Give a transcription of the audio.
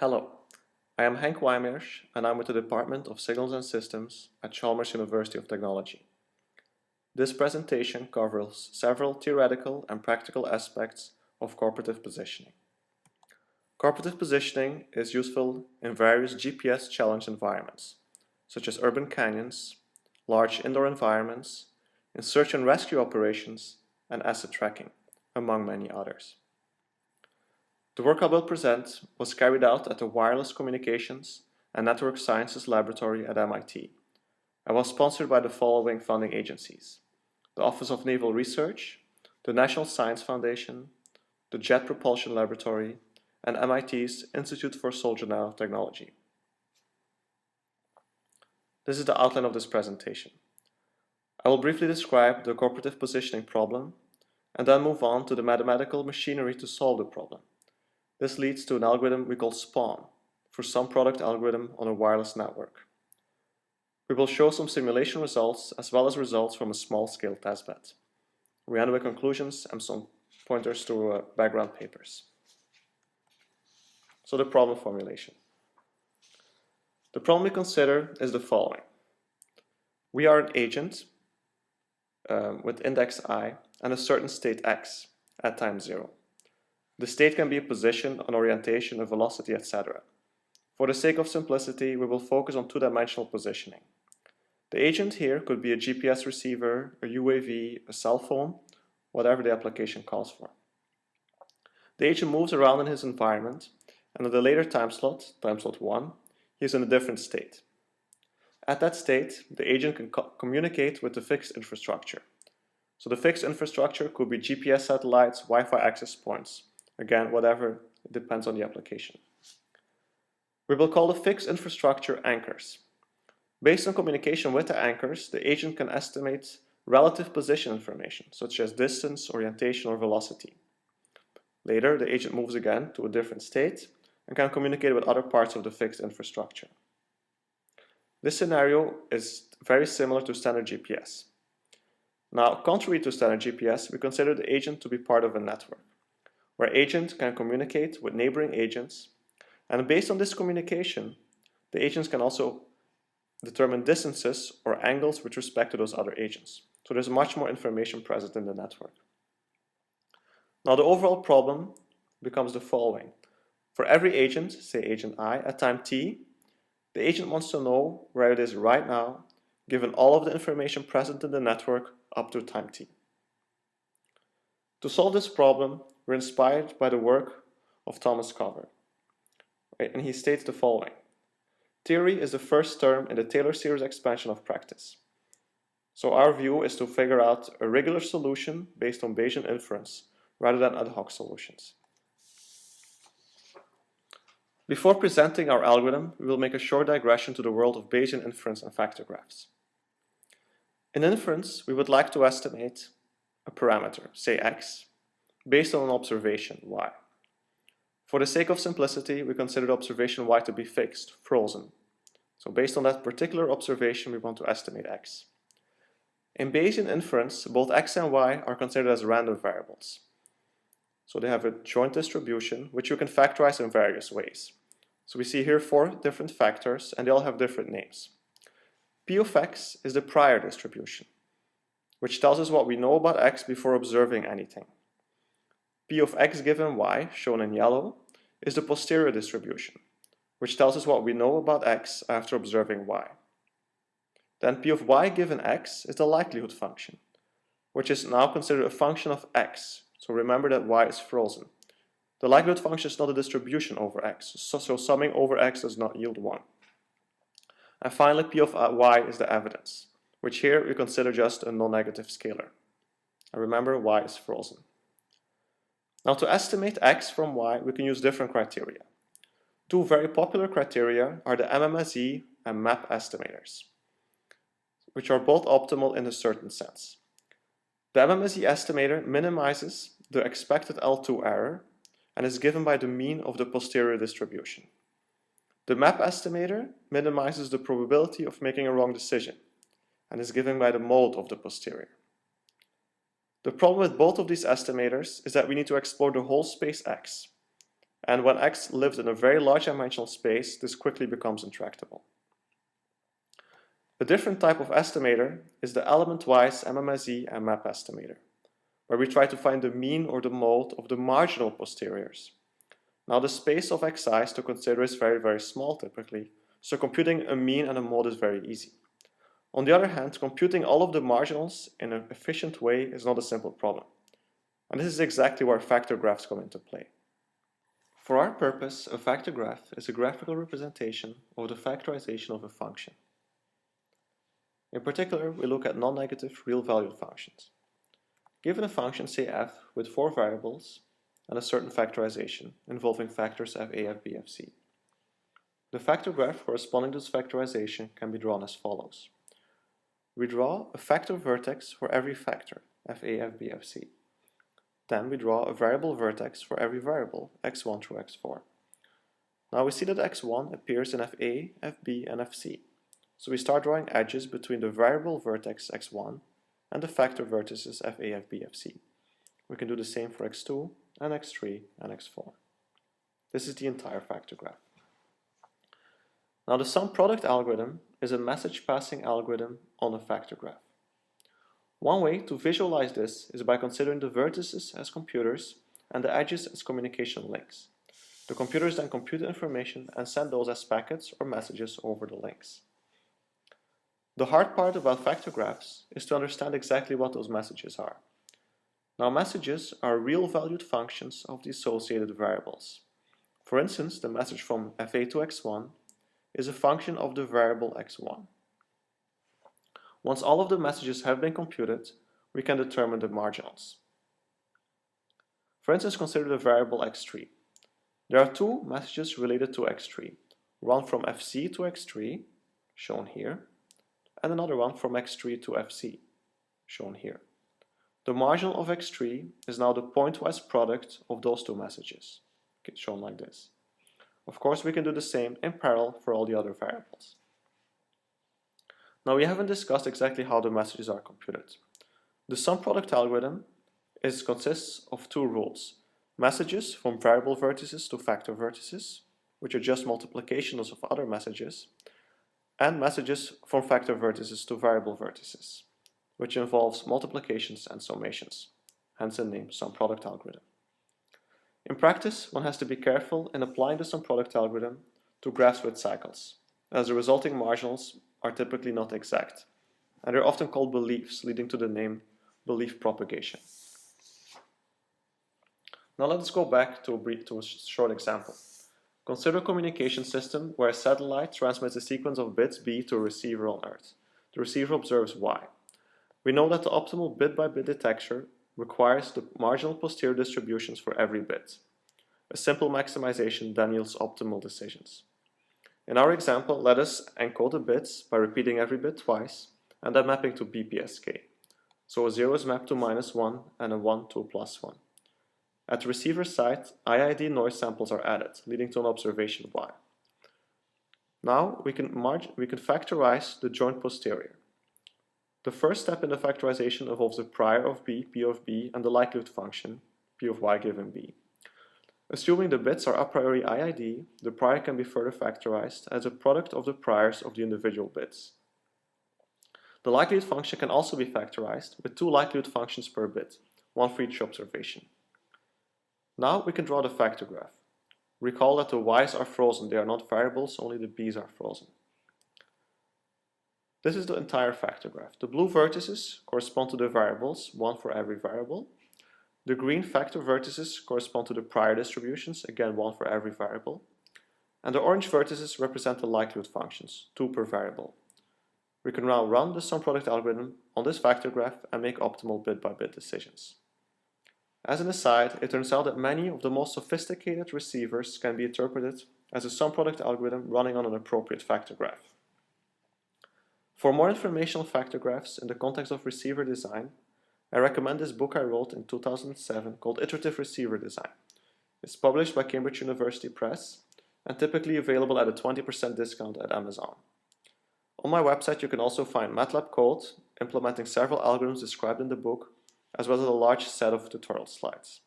Hello, I am Henk Wijmers and I'm with the Department of Signals and Systems at Chalmers University of Technology. This presentation covers several theoretical and practical aspects of cooperative positioning. Cooperative positioning is useful in various GPS challenge environments, such as urban canyons, large indoor environments, in search and rescue operations, and asset tracking, among many others. The work I will present was carried out at the Wireless Communications and Network Sciences Laboratory at MIT and was sponsored by the following funding agencies: the Office of Naval Research, the National Science Foundation, the Jet Propulsion Laboratory, and MIT's Institute for Soldier Nanotechnology. This is the outline of this presentation. I will briefly describe the cooperative positioning problem and then move on to the mathematical machinery to solve the problem. This leads to an algorithm we call SPAWN for sum product algorithm on a wireless network. We will show some simulation results as well as results from a small-scale testbed. We end with conclusions and some pointers to background papers. So the problem formulation. The problem we consider is the following. We are an agent with index I and a certain state x at time 0. The state can be a position, an orientation, a velocity, etc. For the sake of simplicity, we will focus on two-dimensional positioning. The agent here could be a GPS receiver, a UAV, a cell phone, whatever the application calls for. The agent moves around in his environment, and at a later time slot 1, he is in a different state. At that state, the agent can communicate with the fixed infrastructure. So the fixed infrastructure could be GPS satellites, Wi-Fi access points. Again, whatever, it depends on the application. We will call the fixed infrastructure anchors. Based on communication with the anchors, the agent can estimate relative position information, such as distance, orientation, or velocity. Later, the agent moves again to a different state and can communicate with other parts of the fixed infrastructure. This scenario is very similar to standard GPS. Now, contrary to standard GPS, we consider the agent to be part of a network, where agents can communicate with neighboring agents, and based on this communication, the agents can also determine distances or angles with respect to those other agents. So there's much more information present in the network. Now the overall problem becomes the following. For every agent, say agent I, at time t, the agent wants to know where it is right now, given all of the information present in the network up to time t. To solve this problem, we're inspired by the work of Thomas Cover, and he states the following. Theory is the first term in the Taylor series expansion of practice. So our view is to figure out a regular solution based on Bayesian inference rather than ad hoc solutions. Before presenting our algorithm, we will make a short digression to the world of Bayesian inference and factor graphs. In inference, we would like to estimate a parameter, say x, based on an observation, y. For the sake of simplicity, we consider the observation y to be fixed, frozen. So based on that particular observation, we want to estimate x. In Bayesian inference, both x and y are considered as random variables. So they have a joint distribution, which you can factorize in various ways. So we see here 4 different factors, and they all have different names. P of x is the prior distribution, which tells us what we know about x before observing anything. P of x given y, shown in yellow, is the posterior distribution, which tells us what we know about x after observing y. Then P of y given x is the likelihood function, which is now considered a function of x. So remember that y is frozen. The likelihood function is not a distribution over x, so summing over x does not yield 1. And finally, P of y is the evidence, which here we consider just a non-negative scalar. And remember, y is frozen. Now to estimate x from y, we can use different criteria. 2 very popular criteria are the MMSE and MAP estimators, which are both optimal in a certain sense. The MMSE estimator minimizes the expected L2 error and is given by the mean of the posterior distribution. The MAP estimator minimizes the probability of making a wrong decision and is given by the mode of the posterior. The problem with both of these estimators is that we need to explore the whole space X, And when x lives in a very large dimensional space, this quickly becomes intractable. A different type of estimator is the element-wise MMSE and map estimator, where we try to find the mean or the mode of the marginal posteriors. Now the space of xi's to consider is very, very small typically, so computing a mean and a mode is very easy. On the other hand, computing all of the marginals in an efficient way is not a simple problem. And this is exactly where factor graphs come into play. For our purpose, a factor graph is a graphical representation of the factorization of a function. In particular, we look at non-negative real-valued functions. Given a function, say f, with 4 variables and a certain factorization involving factors fa, fb, fc. The factor graph corresponding to this factorization can be drawn as follows. We draw a factor vertex for every factor, fa, fb, fc. Then we draw a variable vertex for every variable, x1 through x4. Now we see that x1 appears in fa, fb, and fc. So we start drawing edges between the variable vertex x1 and the factor vertices fa, fb, fc. We can do the same for x2 and x3 and x4. This is the entire factor graph. Now the sum product algorithm is a message passing algorithm on a factor graph. One way to visualize this is by considering the vertices as computers and the edges as communication links. The computers then compute the information and send those as packets or messages over the links. The hard part about factor graphs is to understand exactly what those messages are. Now messages are real-valued functions of the associated variables. For instance, the message from fa to x1 is a function of the variable x1. Once all of the messages have been computed, we can determine the marginals. For instance, consider the variable x3. There are 2 messages related to x3, one from fc to x3, shown here, and another one from x3 to fc, shown here. The marginal of x3 is now the pointwise product of those 2 messages, shown like this. Of course, we can do the same in parallel for all the other variables. Now we haven't discussed exactly how the messages are computed. The sum product algorithm consists of 2 rules. Messages from variable vertices to factor vertices, which are just multiplications of other messages, and messages from factor vertices to variable vertices, which involves multiplications and summations, hence the name sum product algorithm. In practice, one has to be careful in applying the sum product algorithm to graphs with cycles, as the resulting marginals are typically not exact, and they're often called beliefs, leading to the name belief propagation. Now let's go back to a short example. Consider a communication system where a satellite transmits a sequence of bits B to a receiver on Earth. The receiver observes Y. We know that the optimal bit-by-bit detector requires the marginal posterior distributions for every bit. A simple maximization then yields optimal decisions. In our example, let us encode the bits by repeating every bit twice and then mapping to BPSK. So a 0 is mapped to -1 and a 1 to a +1. At the receiver side, IID noise samples are added, leading to an observation Y. Now we can factorize the joint posterior. The first step in the factorization involves a prior of B, P of B, and the likelihood function, P of Y given B. Assuming the bits are a priori IID, the prior can be further factorized as a product of the priors of the individual bits. The likelihood function can also be factorized with 2 likelihood functions per bit, one for each observation. Now we can draw the factor graph. Recall that the y's are frozen, they are not variables, only the b's are frozen. This is the entire factor graph. The blue vertices correspond to the variables, one for every variable. The green factor vertices correspond to the prior distributions, again one for every variable. And the orange vertices represent the likelihood functions, 2 per variable. We can now run the sum product algorithm on this factor graph and make optimal bit-by-bit decisions. As an aside, it turns out that many of the most sophisticated receivers can be interpreted as a sum product algorithm running on an appropriate factor graph. For more information on factor graphs in the context of receiver design, I recommend this book I wrote in 2007 called Iterative Receiver Design. It's published by Cambridge University Press and typically available at a 20% discount at Amazon. On my website you can also find MATLAB code implementing several algorithms described in the book, as well as a large set of tutorial slides.